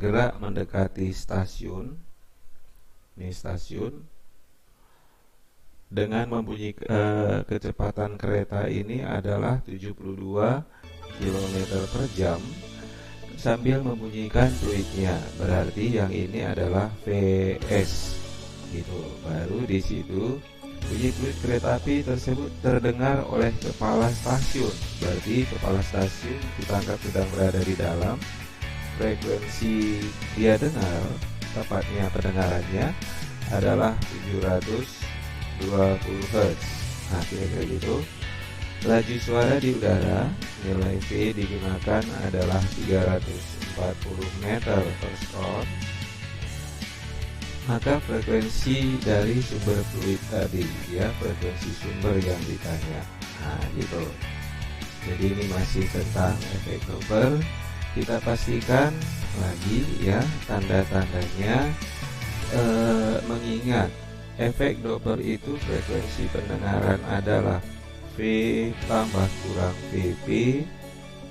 bergerak mendekati stasiun. Ini stasiun. Dengan membunyikan kecepatan kereta ini adalah 72 km per jam sambil membunyikan fluidnya. Berarti yang ini adalah Vs gitu. Baru di situ bunyi fluid kereta api tersebut terdengar oleh kepala stasiun. Berarti kepala stasiun kita anggap sedang berada di dalam. Frekuensi dia dengar, tepatnya pendengarannya adalah 720 Hz. Nah, kira-kira gitu. Laju suara di udara, nilai V digunakan adalah 340 meter per sekon. Maka frekuensi dari sumber fluid tadi, ya, frekuensi sumber yang ditanya. Nah, gitu. Jadi ini masih tentang efek Doppler. Kita pastikan lagi ya tanda-tandanya. Mengingat efek Doppler itu frekuensi pendengaran adalah V tambah kurang Vp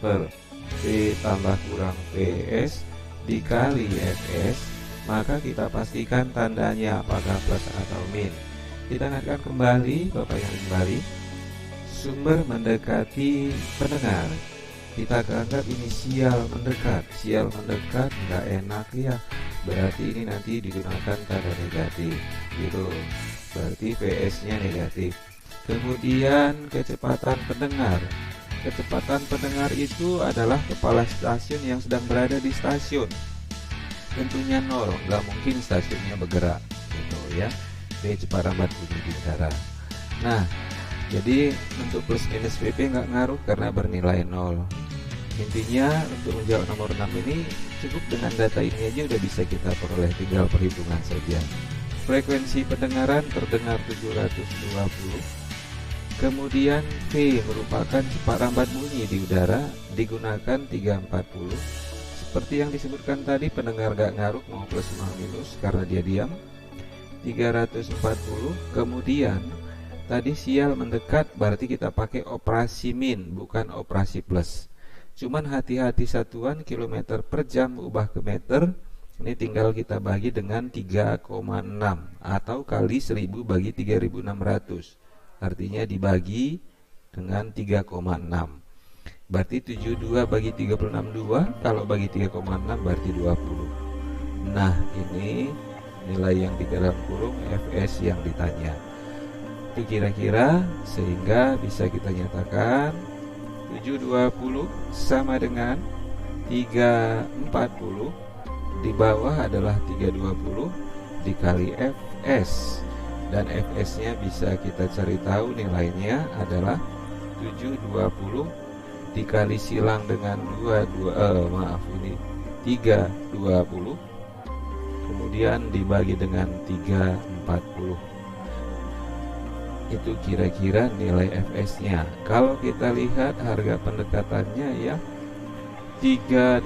per V tambah kurang Vs dikali Fs, maka kita pastikan tandanya apakah plus atau min. Kita akan kembali, Bapak yang kembali, sumber mendekati pendengar. Kita anggap ini sial mendekat nggak enak ya. Berarti ini nanti digunakan tanda negatif gitu. Berarti Vs nya negatif. Kemudian kecepatan pendengar. Kecepatan pendengar itu adalah kepala stasiun yang sedang berada di stasiun. Tentunya 0, nggak mungkin stasiunnya bergerak gitu ya. V cepat lambat bunyi di udara. Nah, jadi untuk plus minus Vp nggak ngaruh karena bernilai 0. Intinya untuk menjawab nomor 6 ini cukup dengan data ini aja udah bisa kita peroleh, tinggal perhitungan saja. Frekuensi pendengaran terdengar 720. Kemudian V merupakan cepat lambat bunyi di udara, digunakan 340. Seperti yang disebutkan tadi, pendengar gak ngaruh mau plus mau minus karena dia diam. 340. Kemudian tadi sial mendekat, berarti kita pakai operasi min bukan operasi plus. Cuman hati-hati satuan kilometer per jam ubah ke meter. Ini tinggal kita bagi dengan 3,6 atau kali 1000 bagi 3600. Artinya dibagi dengan 3,6. Berarti 72 bagi 36 2. Kalau bagi 3,6 berarti 20. Nah, ini nilai yang di dalam kurung Fs yang ditanya. Itu kira-kira, sehingga bisa kita nyatakan 720 sama dengan 340, di bawah adalah 320 dikali Fs, dan Fs nya bisa kita cari tahu nilainya adalah 720 dikali silang dengan 320, kemudian dibagi dengan 340. Itu kira-kira nilai Fs nya. Kalau kita lihat harga pendekatannya ya, 320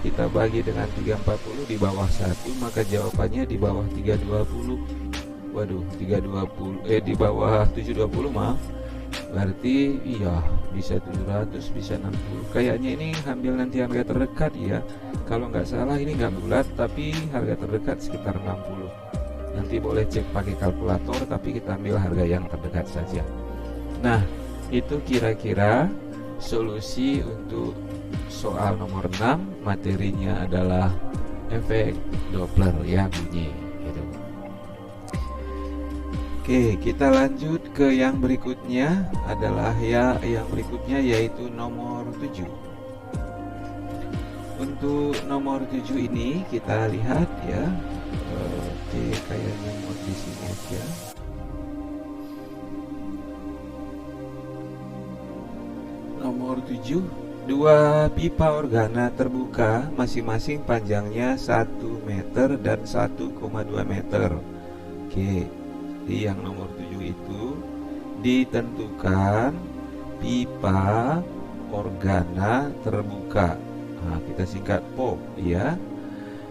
kita bagi dengan 340 di bawah 1, maka jawabannya di bawah 320. Waduh, 320 di bawah 720 maaf. Berarti iya bisa 700, bisa 60. Kayaknya ini ambil nanti harga terdekat ya. Kalau nggak salah ini nggak bulat, tapi harga terdekat sekitar 60. Nanti boleh cek pakai kalkulator, tapi kita ambil harga yang terdekat saja. Nah, itu kira-kira solusi untuk soal nomor 6. Materinya adalah efek Doppler ya, bunyi gitu. Oke, kita lanjut ke yang berikutnya adalah yang berikutnya yaitu nomor 7. Untuk nomor 7 ini kita lihat ya. Oke, kayaknya mau di sini aja. Nomor 7, dua pipa organa terbuka, masing-masing panjangnya 1 meter dan 1,2 meter. Oke, di yang nomor 7 itu ditentukan pipa organa terbuka. Nah, kita singkat POP ya.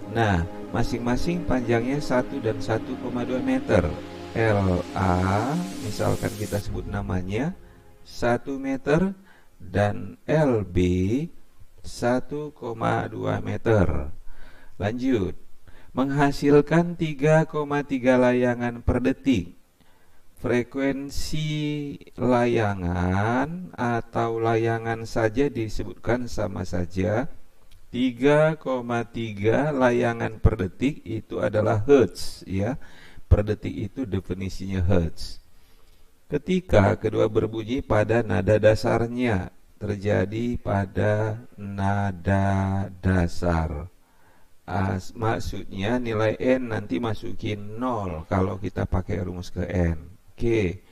Nah, masing-masing panjangnya 1 dan 1,2 meter. LA, misalkan kita sebut namanya 1 meter, dan LB 1,2 meter. Lanjut. Menghasilkan 3,3 layangan per detik. Frekuensi layangan atau layangan saja disebutkan sama saja. 3,3 layangan per detik itu adalah hertz, ya. Per detik itu definisinya hertz. Ketika kedua berbunyi pada nada dasarnya, terjadi pada nada dasar. Maksudnya nilai N nanti masukin 0 kalau kita pakai rumus ke N. Oke.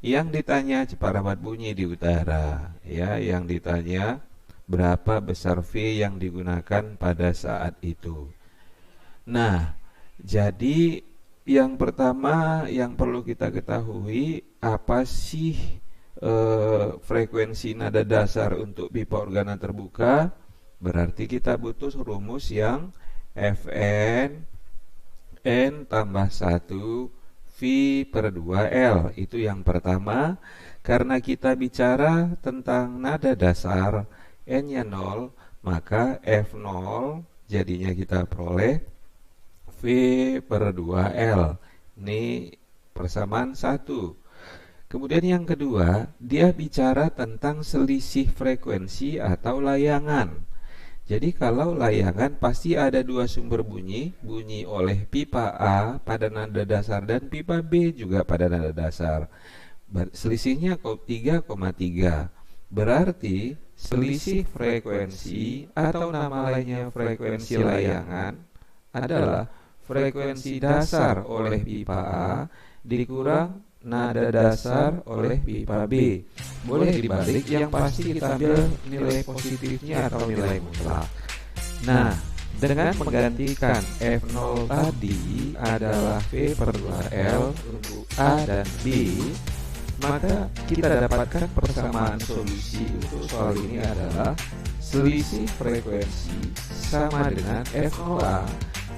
Yang ditanya ceparabat bunyi di utara, ya, yang ditanya berapa besar V yang digunakan pada saat itu. Nah, jadi yang pertama yang perlu kita ketahui, apa sih frekuensi nada dasar untuk pipa organa terbuka? Berarti kita butuh rumus yang Fn N tambah 1 V per 2L. Itu yang pertama. Karena kita bicara tentang nada dasar, N-nya 0, maka F0 jadinya kita peroleh V per 2L. Ini persamaan 1. Kemudian yang kedua, dia bicara tentang selisih frekuensi atau layangan. Jadi kalau layangan pasti ada dua sumber bunyi, bunyi oleh pipa A pada nada dasar dan pipa B juga pada nada dasar. Selisihnya 3,3. Berarti selisih frekuensi atau nama lainnya frekuensi layangan adalah frekuensi dasar oleh pipa A dikurang nada dasar oleh pipa B. Boleh dibalik, yang pasti kita ambil nilai positifnya atau nilai mutlak. Nah, dengan menggantikan F0 tadi adalah V per 2L untuk A dan B, maka kita dapatkan persamaan solusi untuk soal ini adalah selisih frekuensi sama dengan F0A,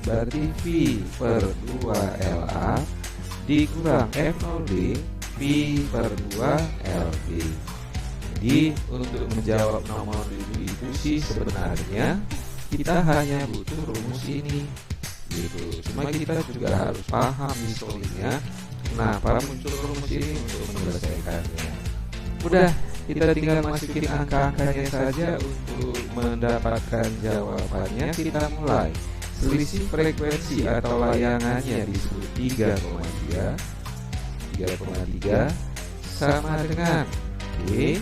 berarti V per 2LA dikurang F0B V per 2LB. Jadi untuk menjawab nomor 7 itu sih sebenarnya kita hanya butuh rumus ini gitu. Cuma kita juga harus paham historinya kenapa muncul rumus ini untuk menyelesaikannya. Udah, kita tinggal masukin angka-angkanya saja untuk mendapatkan jawabannya. Kita mulai. Selisih frekuensi atau layangannya disebut 3,3 sama dengan V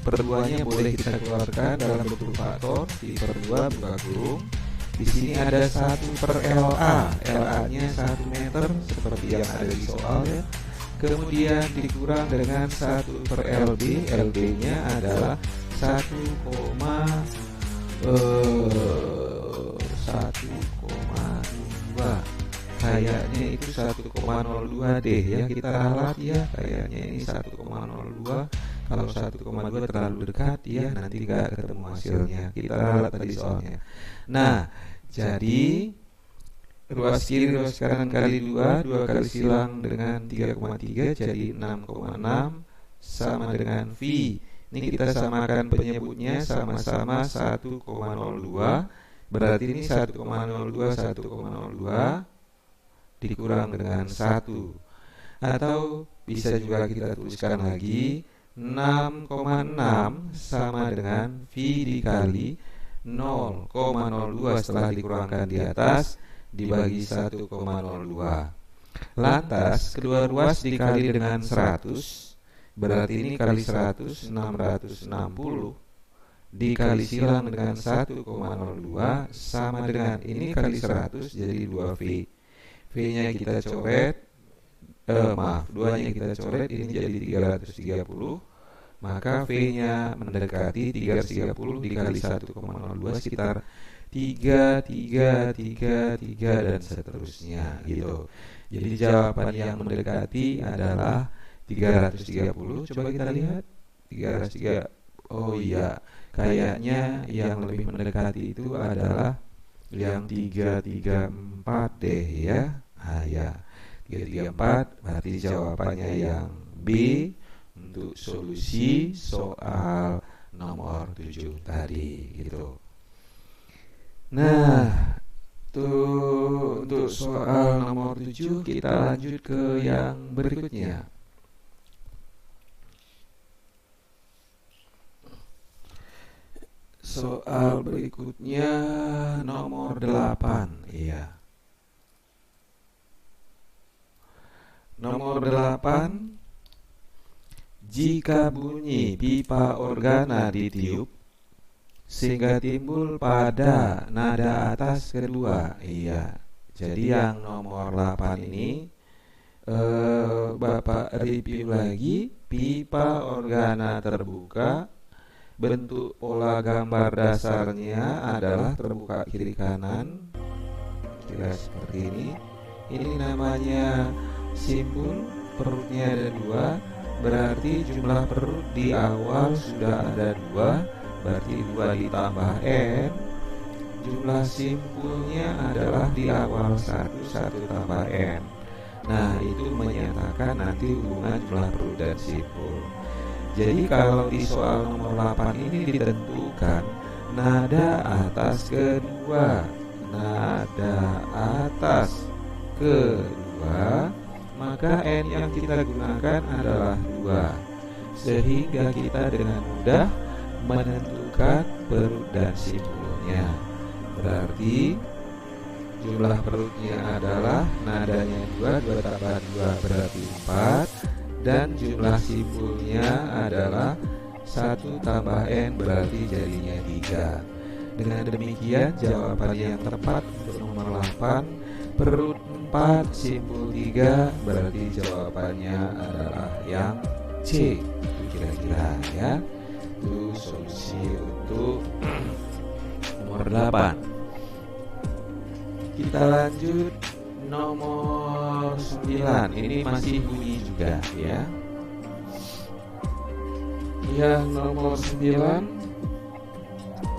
per 2-nya boleh kita keluarkan dalam bentuk faktor. V per 2 buka kurung. Di sini ada 1 per LA. LA-nya 1 meter seperti yang ada di soal, ya. Kemudian dikurang dengan 1 per LB. LB-nya adalah 1,2. Kayaknya itu 1,02 deh, ya. Kita ralat, ya. Kayaknya ini 1,02. Kalau 1,2 terlalu dekat, ya, nanti gak ketemu hasilnya. Kita ralat tadi soalnya. Nah, jadi ruas kiri ruas kanan kali 2 kali silang dengan 3,3 jadi 6,6 sama dengan V. Ini kita samakan penyebutnya sama-sama 1,02. Berarti ini 1,02 dikurang dengan 1. Atau bisa juga kita tuliskan lagi 6,6 sama dengan V dikali 0,02 setelah dikurangkan di atas dibagi 1,02. Lantas kedua ruas dikali dengan 100. Berarti ini kali 100, 660 dikali silang dengan 1,02 sama dengan ini kali 100 jadi 2V. V-nya kita coret, 2-nya kita coret, ini jadi 330. Maka V-nya mendekati 330 dikali 1,02 sekitar 3 dan seterusnya gitu. Jadi jawaban yang mendekati adalah 330. Coba kita lihat 330. Oh iya, kayaknya yang lebih mendekati itu adalah yang 334 deh, ya. Ah ya, 334 berarti jawabannya yang B untuk solusi soal nomor 7 tadi gitu. Nah, tuh untuk soal nomor 7 kita lanjut ke yang berikutnya. Soal berikutnya nomor 8. Iya. Nomor 8. Jika bunyi pipa organa ditiup sehingga timbul pada nada atas kedua. Iya. Jadi yang nomor 8 ini Bapak review lagi. Pipa organa terbuka, bentuk pola gambar dasarnya adalah terbuka kiri kanan, kira seperti ini. Ini namanya simpul, perutnya ada 2, berarti jumlah perut di awal sudah ada 2, berarti 2 ditambah N. Jumlah simpulnya adalah di awal 1 tambah N. Nah, itu menyatakan nanti hubungan jumlah perut dan simpul. Jadi kalau di soal nomor 8 ini ditentukan nada atas kedua, maka N yang kita gunakan adalah 2, sehingga kita dengan mudah menentukan perut dan simpulnya. Berarti jumlah perutnya adalah nadanya 2 tambah 2 berarti 4, dan jumlah simpulnya adalah 1 tambah N berarti jadinya 3. Dengan demikian jawaban yang tepat untuk nomor 8, perut 4, simpul 3, berarti jawabannya adalah yang C. Itu kira-kira ya. Itu solusi untuk nomor 8. Kita lanjut nomor 9. Ini masih bunyi juga ya. Yang nomor 9,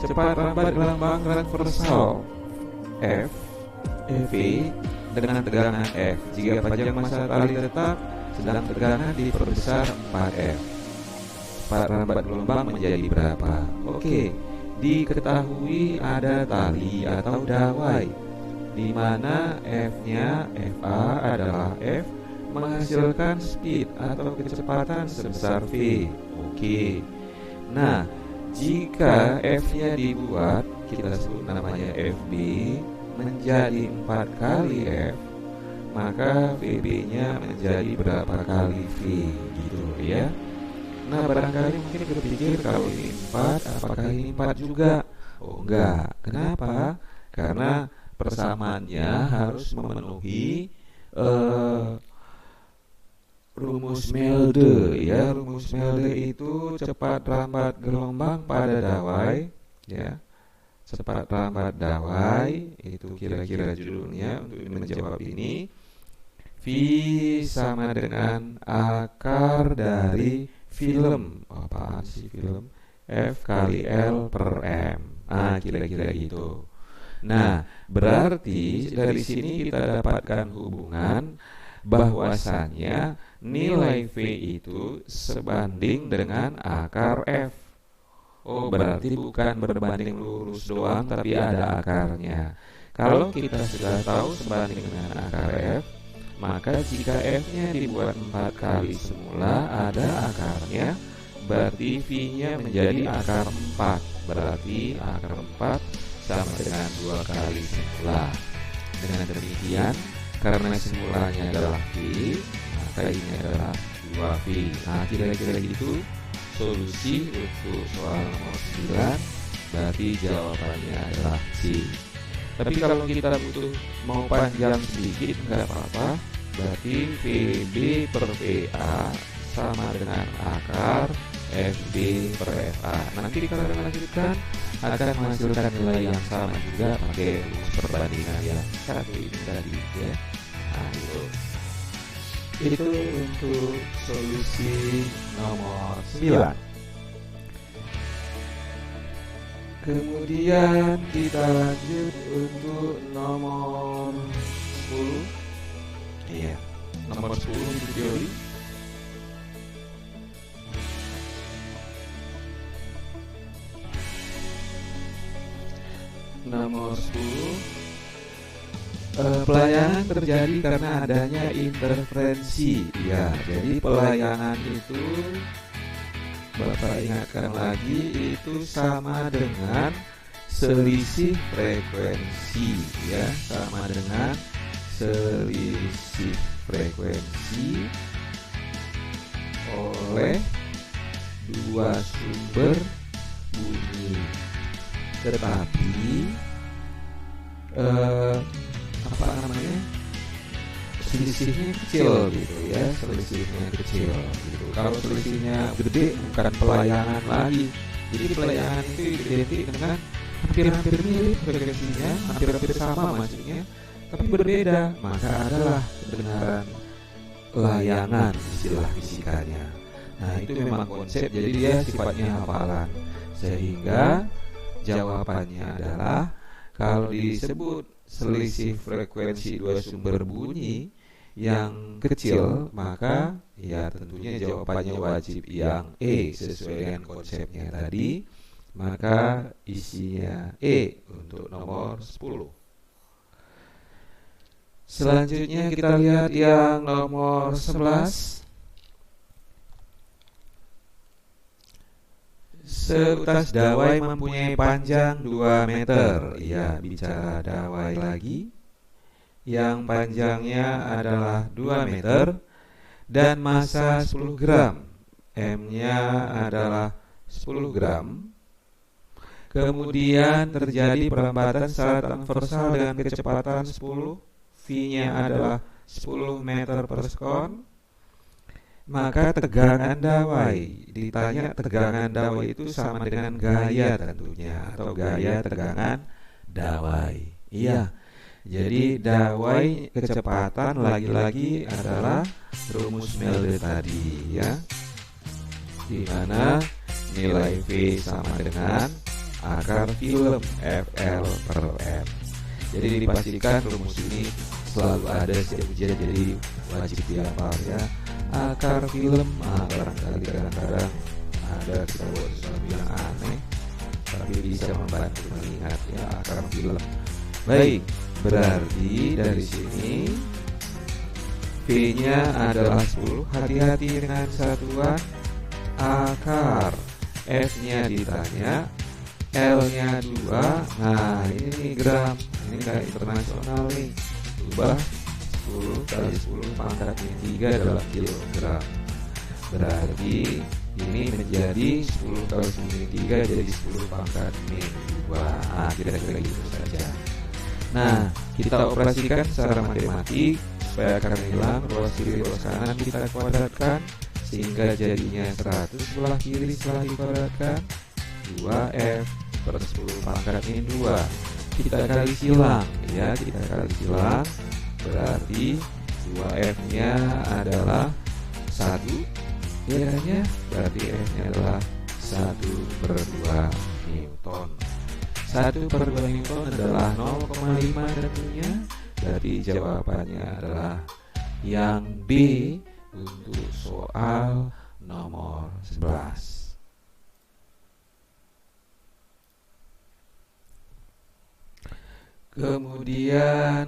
cepat rambat gelombang transversal F EV dengan tegangan F jika panjang massa tali tetap sedang tegangan diperbesar 4F. Cepat rambat gelombang menjadi berapa? Oke, diketahui ada tali atau dawai, di mana F-nya FA adalah F menghasilkan speed atau kecepatan sebesar V. Oke. Nah, jika F-nya dibuat, kita sebut namanya FB, menjadi 4 kali F, maka VB-nya menjadi berapa kali V, gitu ya. Nah, barangkali mungkin berpikir kalau ini 4, apakah ini 4 juga? Oh, enggak. Kenapa? Karena persamaannya harus memenuhi rumus Melde ya. Rumus Melde itu cepat rambat gelombang pada dawai ya. Cepat rambat dawai itu kira-kira judulnya untuk menjawab ini. V sama dengan akar dari film. Apaan sih film? F kali L per M. Kira-kira gitu. Nah, berarti dari sini kita dapatkan hubungan bahwasannya nilai V itu sebanding dengan akar F. Oh, berarti bukan berbanding lurus doang, tapi ada akarnya. Kalau kita sudah tahu sebanding dengan akar F, maka jika F-nya dibuat 4 kali semula ada akarnya, berarti V-nya menjadi akar 4. Berarti akar 4 sama dengan 2 kali semula. Dengan demikian, karena semulanya adalah V, maka ini adalah 2V. Nah, kira-kira itu solusi untuk soal nomor 9. Berarti jawabannya adalah C. Tapi kalau kita butuh mau panjang sedikit, nggak apa-apa. Berarti VB per VA sama dengan akar FB per FA. Nanti kalau dilanjutkan akan menghasilkan nilai yang sama juga pakai rumus perbandingan yang satu ini tadi ya. Nah, itu untuk solusi nomor 9. Kemudian kita lanjut untuk nomor 10. Iya, nomor 10 untuk teori. Nomor nomor 10, pelayangan terjadi karena adanya interferensi. Ya, jadi pelayangan itu Bapak ingatkan lagi itu sama dengan selisih frekuensi, ya, sama dengan selisih frekuensi oleh dua sumber bunyi. Tetapi selisihnya kecil gitu ya, selisihnya kecil gitu. Kalau selisihnya gede bukan pelayangan lagi. Jadi pelayangan itu identik dengan hampir-hampir mirip frekuensinya, hampir-hampir sama maksudnya, tapi berbeda, maka adalah kebenaran layangan istilah fisikanya. Nah, itu memang konsep, jadi dia sifatnya hafalan. Sehingga jawabannya adalah kalau disebut selisih frekuensi dua sumber bunyi yang kecil, maka ya tentunya jawabannya wajib yang E sesuai dengan konsepnya tadi. Maka isinya E untuk nomor 10. Selanjutnya kita lihat yang nomor 11. Seutas dawai mempunyai panjang 2 meter. Ya, bicara dawai lagi. Yang panjangnya adalah 2 meter dan massa 10 gram. M-nya adalah 10 gram. Kemudian terjadi perlambatan secara transversal dengan kecepatan 10. V-nya adalah 10 meter per sekon. Maka tegangan dawai, ditanya tegangan dawai itu sama dengan gaya tentunya, atau gaya tegangan dawai. Iya. Jadi dawai kecepatan lagi-lagi adalah rumus Melde tadi, ya, di mana nilai V sama dengan akar film FL per M. Jadi dipastikan rumus ini selalu ada setiap ujian, jadi wajib dihafal, ya. Akar film, barangkali kadang-kadang ada kita buat sesuatu yang aneh, tapi bisa membantu mengingat, ya, akar film. Baik. Berarti dari sini V-nya adalah 10. Hati-hati dengan satuan akar. F-nya ditanya, L-nya 2. Nah, ini gram. Ini kayak internasional nih. Ubah 10 kali 10 pangkat min 3 dalam kilogram. Berarti ini menjadi 10 kali 10 min 3 jadi 10 pangkat min 2. Nah, kira-kira gitu saja. Nah, kita operasikan secara matematik supaya akar hilang, ruas kiri ruas kanan kita kuadratkan sehingga jadinya 100 sebelah kiri setelah dikuadratkan 2F per 10 pangkat min 2. Kita kali silang, ya, kita kali silang, berarti 2F-nya adalah 1, ya kan, ya? Berarti F-nya adalah 1/2 Newton. 1/2 Newton adalah 0,5 tentunya. Berarti jawabannya adalah yang B untuk soal nomor 11. Kemudian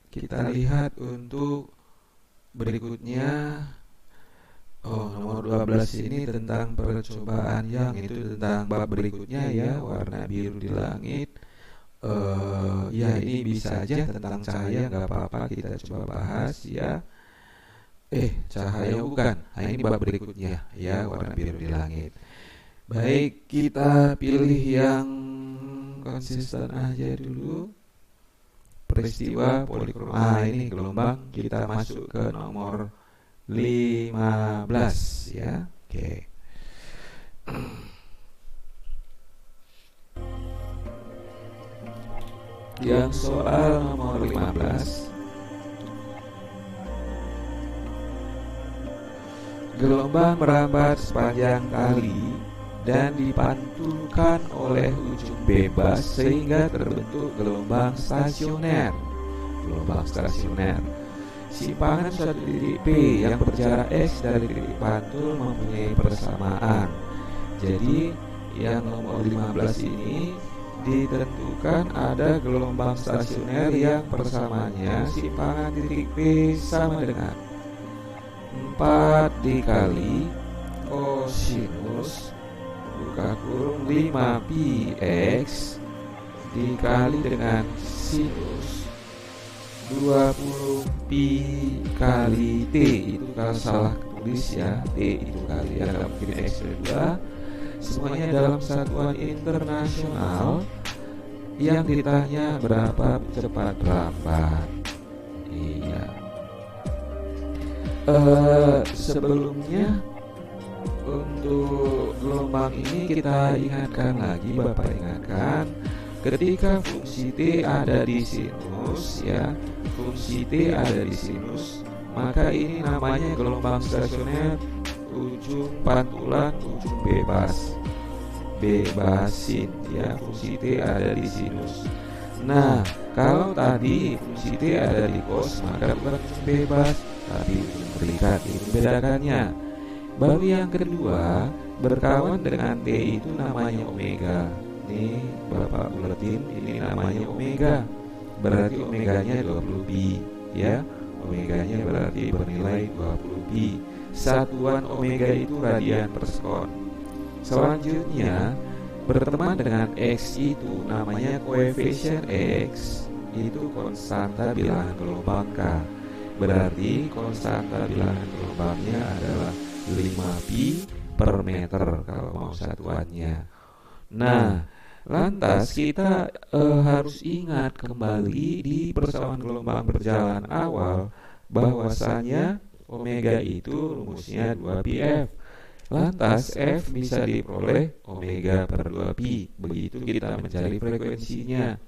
kita lihat untuk berikutnya. Nomor 12 ini tentang percobaan yang itu tentang bab berikutnya, ya, warna biru di langit. Ya, ini bisa aja tentang cahaya, nggak apa-apa kita coba bahas, ya. Cahaya bukan. Nah, ini bab berikutnya, ya, warna biru di langit. Baik, kita pilih yang konsisten aja dulu. Peristiwa polikrom. Ini gelombang, kita masuk ke nomor 15, ya. Oke. Yang soal nomor 15. Gelombang merambat sepanjang tali dan dipantulkan oleh ujung bebas sehingga terbentuk gelombang stasioner. Gelombang stasioner. Simpangan suatu titik P yang berjarak X dari titik pantul mempunyai persamaan. Jadi yang nomor 15 ini ditentukan ada gelombang stasioner yang persamanya simpangan titik P sama dengan 4 dikali kosinus buka kurung 5πx dikali dengan sinus 20 pi kali T. Itu kalau salah tulis ya, T itu kali ya, kalau mungkin X kedua. Semuanya dalam satuan internasional. Yang ditanya berapa cepat lambat. Iya. Sebelumnya untuk gelombang ini kita ingatkan lagi, Bapak ingatkan, ketika fungsi T ada di sinus ya, fungsi T ada di sinus, maka ini namanya gelombang stasioner ujung pantulan, ujung bebasin ya, fungsi T ada di sinus. Nah, kalau tadi fungsi T ada di cos, maka bukan ujung bebas tapi ujung terikat. Itu bedakannya. Baru yang kedua, berkawan dengan T itu namanya omega. Ini Bapak buletin, ini namanya omega. Berarti omeganya 20 pi ya. Omeganya berarti bernilai 20 pi. Satuan omega itu radian per sekon. Selanjutnya, berteman dengan X itu namanya koefisien X, itu konstanta bilangan gelombang K. Berarti konstanta bilangan gelombangnya adalah 5 pi per meter kalau mau satuannya. Nah, lantas kita harus ingat kembali di persamaan gelombang berjalan awal bahwasanya omega itu rumusnya 2πf. Lantas F bisa diperoleh omega per 2pi. Begitu kita mencari frekuensinya.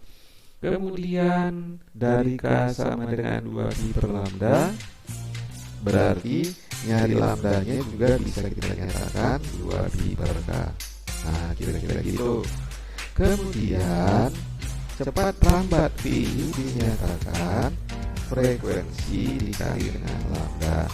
Kemudian dari K sama dengan 2pi per lambda, berarti nyari lambdanya juga bisa kita nyatakan 2pi per K. Nah, kira-kira gitu. Kemudian cepat lambat V dinyatakan frekuensi dikali dengan lambda.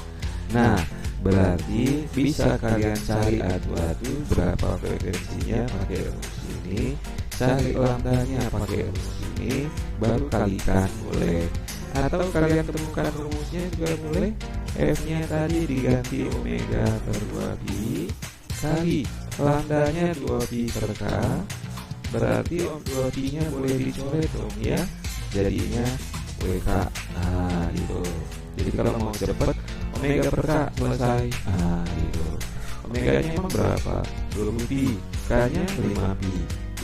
Nah, berarti bisa kalian cari adu-adu berapa frekuensinya pakai rumus ini, cari lambdanya pakai rumus ini, baru kalikan boleh. Atau kalian temukan rumusnya juga boleh. F-nya tadi diganti omega per 2pi kali lambdanya 2pi per K. Berarti 2pi-nya boleh dicoret dong ya. Jadinya WK. Nah, gitu. Jadi kalau mau cepet omega per K selesai. Nah, gitu. Omeganya emang berapa? 20 pi. K-nya 5 pi.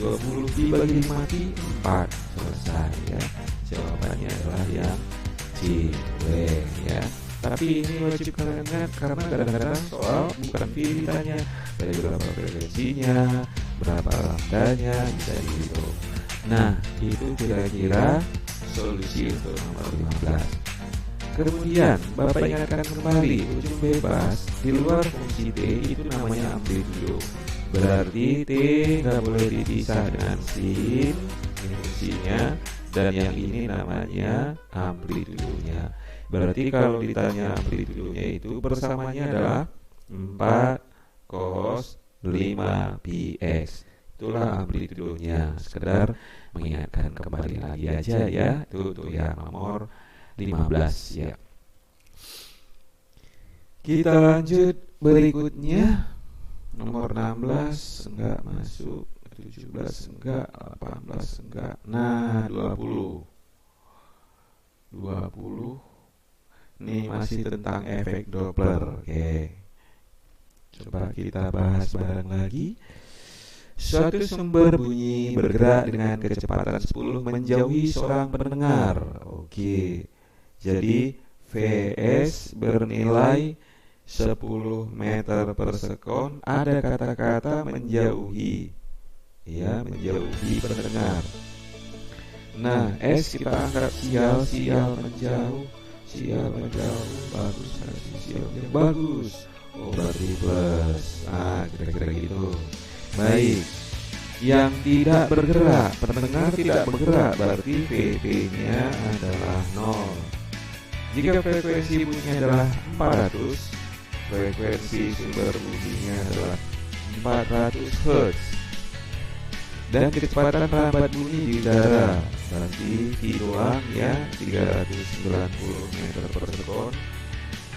20 pi bagi 5 pi 4. Selesai ya. Jawabannya adalah yang C, W ya. Tapi ini wajib kalian ingat karena kadang-kadang soal bukan pi ditanya, dari berapa frekuensinya, berapa lambdanya, bisa gitu. Nah, itu kira-kira solusi untuk nomor 15. Kemudian Bapak ingatkan kembali, ujung bebas di luar fungsi T itu namanya amplitudo. Berarti T nggak boleh dipisah dengan sin, ini fungsinya, dan yang ini namanya amplitudonya. Berarti kalau ditanya amplitudonya itu persamanya adalah 4 cos 5 πx. Itulah amplitudonya. Sekedar mengingatkan kembali lagi aja ya. Itu untuk yang nomor 15 ya. Kita lanjut berikutnya. Nomor 16 enggak masuk, 17 enggak, 18 enggak. Nah, 20. Ini masih tentang efek Doppler. Oke. Coba kita bahas bareng lagi. Suatu sumber bunyi bergerak dengan kecepatan 10 menjauhi seorang pendengar. Oke. Jadi Vs bernilai 10 meter per sekon. Ada kata-kata menjauhi. Ya, menjauhi pendengar. Nah, S kita anggap sial menjauh. Sial menjauh, bagus, sial bagus. Oh, berarti plus. Nah, kira-kira gitu. Baik. Yang tidak bergerak, pendengar tidak bergerak, berarti VP-nya adalah 0. Jika frekuensi bunyinya adalah 400, frekuensi sumber bunyinya adalah 400 Hz. Dan kecepatan rambat bunyi di udara berarti V doang ya 390 meter per sekon.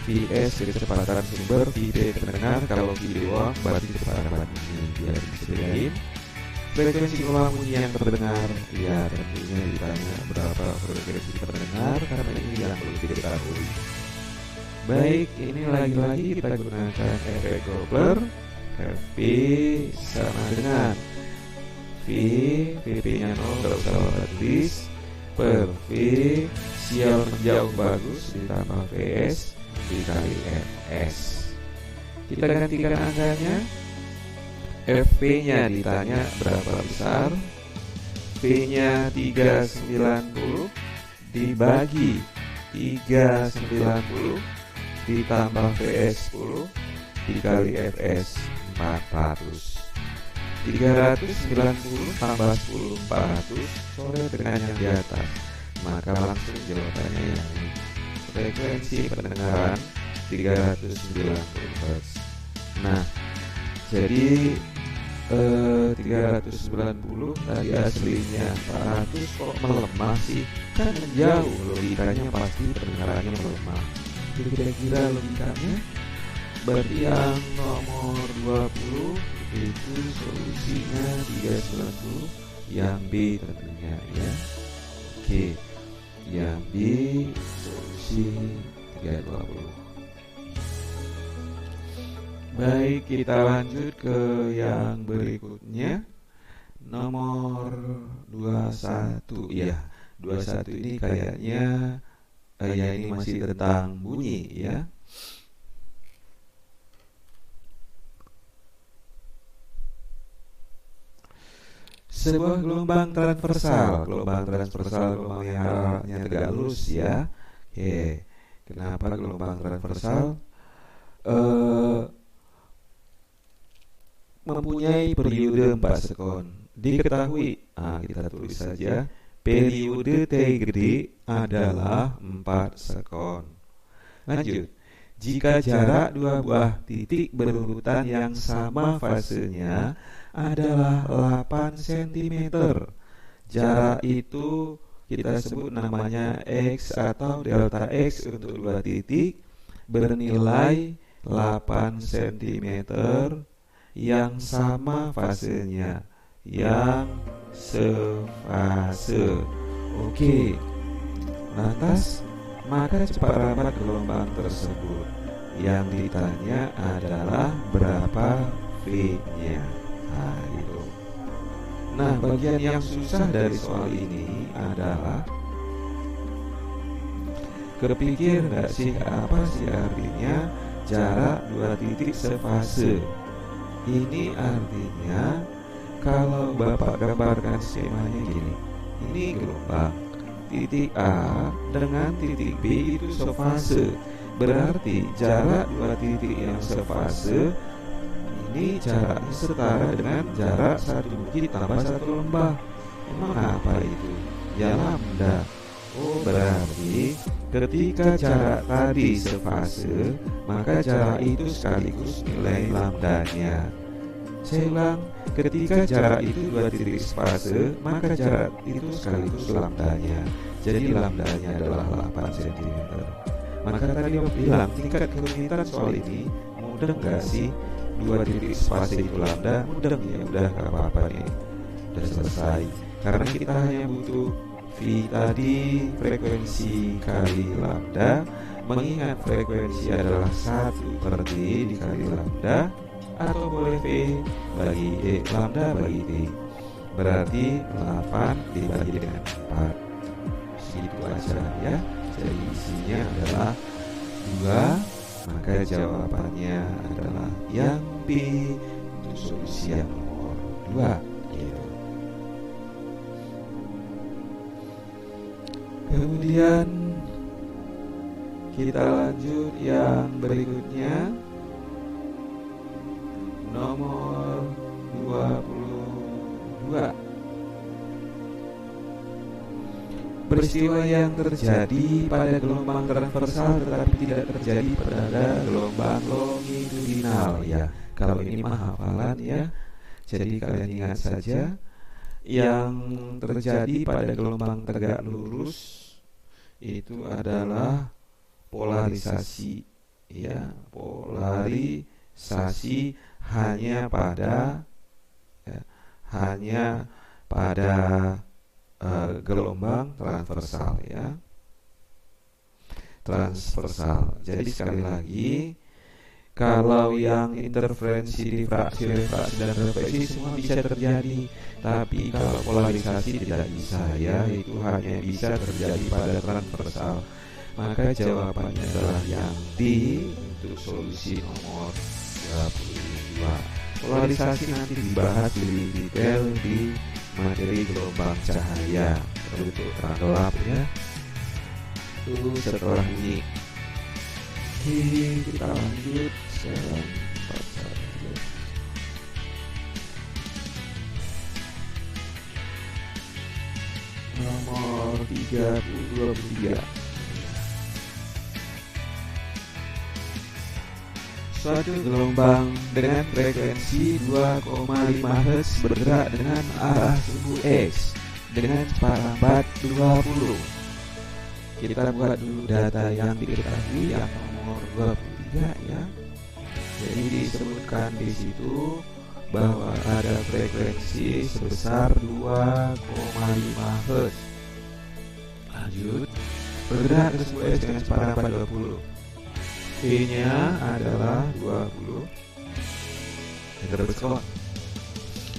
Vs kecepatan sumber, VP pendengar. Kalau V doang berarti kecepatan rambat bunyi. Biar disediain frekuensi gelombang bunyi yang terdengar. Ya tentunya ditanya berapa frekuensi terdengar karena ini yang perlu diketahui. Baik, ini lagi-lagi kita gunakan efek Doppler. Fp sama dengan VP nya 0, gak usah tulis, per V sial menjauh bagus ditambah Vs dikali Fs. Kita gantikan angkanya. Fp nya ditanya berapa besar, P nya 390 dibagi 390 ditambah Vs 10 dikali Fs 400. 390 tambah 10 400 sore dengan yang di atas, maka langsung jawabannya yang ini. Frekuensi pendengaran 390 Hz. Nah, jadi 390 tadi aslinya 400 kok melemah sih? Kan menjauh, logikanya pasti pendengarannya melemah. Jadi kira-kira logikanya berarti yang nomor 20 itu solusinya 390, yang B tentunya ya. Oke, yang B solusi 320. Baik, kita lanjut ke yang berikutnya. Nomor 21 ya. 21 ini kayaknya ya ini masih tentang bunyi ya. Sebuah gelombang transversal gelombang yang arahnya tegak lurus ya. Oke, kenapa gelombang transversal? Mempunyai periode 4 sekon. Diketahui, kita tulis saja, periode T gede adalah 4 sekon. Lanjut, jika jarak dua buah titik berurutan yang sama fasenya adalah 8 cm, jarak itu kita sebut namanya X atau delta X untuk dua titik bernilai 8 cm yang sama fasenya, yang sefase. Oke, lantas maka cepat rambat gelombang tersebut. Yang ditanya adalah berapa V-nya. Gitu. Nah, bagian yang susah dari soal ini adalah kepikir nggak sih apa sih artinya jarak dua titik sefase? Ini artinya kalau Bapak gambarkan skemanya gini, ini gelombang titik A dengan titik B itu sefase, berarti jarak dua titik yang sefase ini jaraknya setara dengan jarak satu bukit tambah satu lembah. Emang apa itu? Ya lambda. Oh, berarti ketika jarak tadi sefase, maka jarak itu sekaligus nilai lambdanya. Saya ulang, ketika jarak itu dua titik sefase, maka jarak itu sekaligus lambdanya. Jadi lambdanya adalah 8 cm. Maka tadi Om bilang tingkat kerumitan soal ini mudah nggak sih? Dua titik sefase itu lambda, mudah ya, udah nggak apa-apa nih, udah selesai. Karena kita hanya butuh V tadi frekuensi kali lambda, mengingat frekuensi adalah 1/T dikali lambda, atau boleh V bagi lambda bagi T, berarti 8 dibagi dengan 4. Segitu aja ya. Jadi isinya adalah 2, maka jawabannya adalah yang B untuk solusi yang nomor 2 gitu. Kemudian kita lanjut yang berikutnya, nomor 22. Peristiwa yang terjadi pada gelombang transversal tetapi tidak terjadi pada gelombang longitudinal ya. Kalau ini mah hafalan ya. Jadi kalian ingat saja, yang terjadi pada gelombang tegak lurus itu adalah polarisasi, ya, polarisasi hanya pada gelombang transversal, ya, transversal. Jadi sekali lagi, kalau yang interferensi, difraksi, refraksi, dan refleksi semua bisa terjadi, tapi kalau polarisasi tidak bisa, ya, itu hanya bisa terjadi pada transversal. Maka jawabannya adalah yang D untuk solusi nomor 22. Polarisasi nanti dibahas lebih detail di materi gelombang cahaya berbentuk terang gelap, ya, itu setelah ini. Kita lanjut nomor 23. Suatu gelombang dengan frekuensi 2,5 Hz bergerak dengan arah sumbu X dengan cepat 20. Kita buat dulu data yang diketahui yang nomor 23, ya. Jadi disebutkan di situ bahwa ada frekuensi sebesar 2,5 Hz. Lanjut, bergerak ke sumbu X dengan cepat 20. V-nya adalah 20 meter per sekon.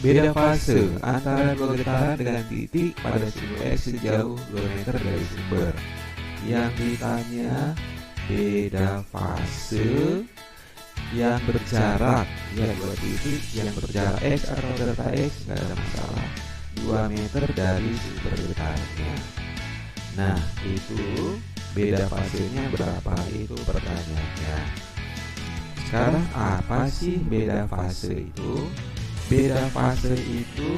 Beda fase antara dua getaran dengan titik pada sumbu X sejauh 2 meter dari sumber. Yang ditanya beda fase yang berjarak, ya, dua titik yang berjarak X atau delta X, nggak ada masalah, 2 meter dari sumber getarannya. Nah, itu beda fasenya berapa, itu pertanyaannya. Sekarang apa sih beda fase itu? Beda fase itu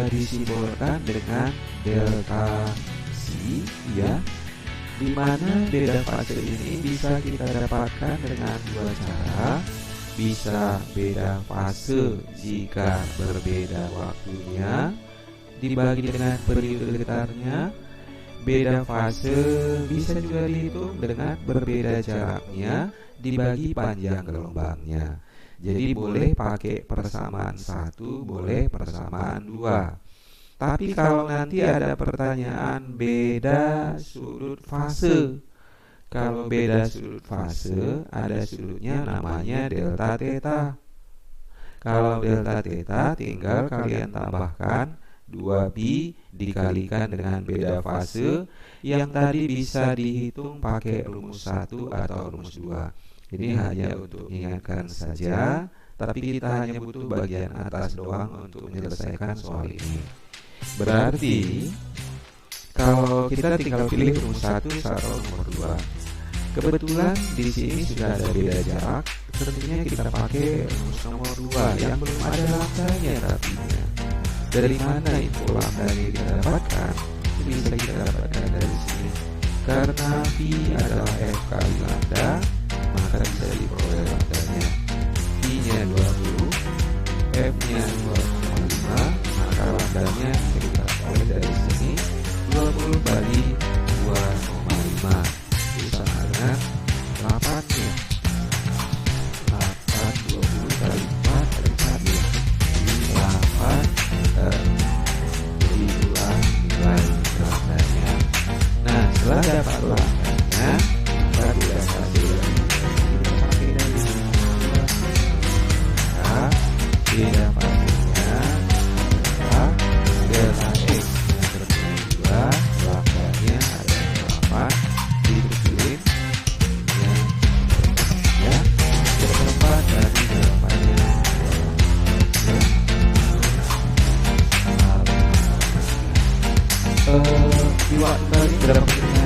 disimbolkan dengan delta C, ya, dimana beda fase ini bisa kita dapatkan dengan dua cara. Bisa beda fase jika berbeda waktunya dibagi dengan periode getarnya. Beda fase bisa juga dihitung dengan berbeda jaraknya dibagi panjang gelombangnya. Jadi boleh pakai persamaan 1, boleh persamaan 2. Tapi kalau nanti ada pertanyaan beda sudut fase, kalau beda sudut fase ada sudutnya namanya delta theta. Kalau delta theta tinggal kalian tambahkan 2pi dikalikan dengan beda fase yang tadi bisa dihitung pakai rumus 1 atau rumus 2. Ini hanya untuk mengingatkan saja, tapi kita hanya butuh bagian atas doang untuk menyelesaikan soal ini. Berarti kalau kita tinggal pilih rumus 1 atau nomor 2. Kebetulan di sini sudah ada beda jarak, tentunya kita pakai rumus nomor 2 yang belum ada lambdanya tapinya. Dari mana info lambdanya kita dapatkan? Bisa kita dapatkan dari sini. Karena Pi adalah F kali lambda, maka bisa diperoleh lambdanya. Pi-nya 20, F-nya 2,5, maka lambdanya bisa kita peroleh dari sini 20 bagi 2,5. Itu sama dengan 8-nya. 8, 20 kali 4 kali 1, 8. Jadi itulah nilai lambdanya. Nah, setelah dapat lambdanya, maka beda fase kita pakai dari sini. Maka beda fasenya adalah delta X yang bernilai 2, lambdanya adalah 8, dikecilin ya, seperempat dari 8-nya. Di waktu tadi berapa menit